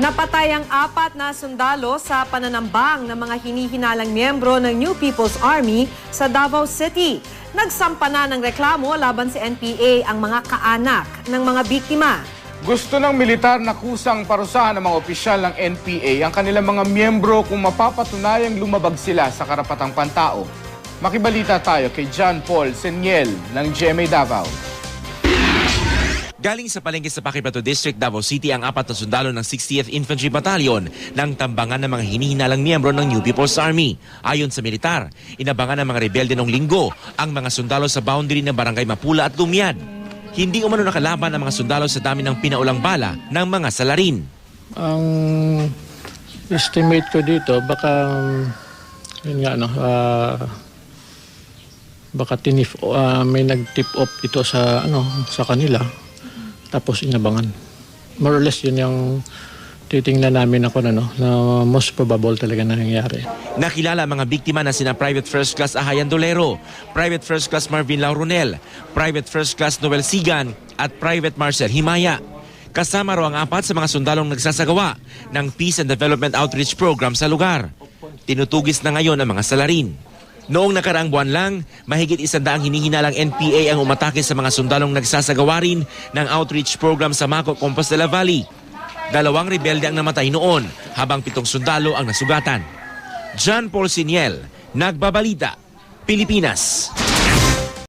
Napatay ang 4 na sundalo sa pananambang ng mga hinihinalang miyembro ng New People's Army sa Davao City. Nagsampa na ng reklamo laban sa NPA ang mga kaanak ng mga biktima. Gusto ng militar na kusang parusahan ng mga opisyal ng NPA ang kanilang mga miyembro kung mapapatunayang lumabag sila sa karapatang pantao. Makibalita tayo kay John Paul Seniel ng GMA Davao. Galing sa palengke sa Paquipato District, Davao City ang 4 na sundalo ng 60th Infantry Battalion ng tambangan ng mga hinihinalang miyembro ng New People's Army. Ayon sa militar, inabangan ng mga rebelde noong linggo ang mga sundalo sa boundary ng Barangay Mapula at Lumiad. Hindi umano nakalaban ang mga sundalo sa dami ng pinaulang bala ng mga salarin. Ang estimate ko dito, baka baka may nag-tip off ito sa sa kanila. Tapos inabangan. More or less yun yung titingnan namin ako na most probable talaga na nangyayari. Nakilala ang mga biktima na sina Private First Class Ahayan Dolero, Private First Class Marvin Lauronel, Private First Class Noel Sigan at Private Marcel Himaya. Kasama raw ang 4 sa mga sundalong nagsasagawa ng Peace and Development Outreach Program sa lugar. Tinutugis na ngayon ang mga salarin. Noong nakaraang buwan lang, mahigit 100 hinihinalang NPA ang umatake sa mga sundalong nagsasagawa rin ng outreach program sa Maco, Compostela Valley. 2 rebelde ang namatay noon, habang 7 sundalo ang nasugatan. John Paul Seniel, Nagbabalita, Pilipinas.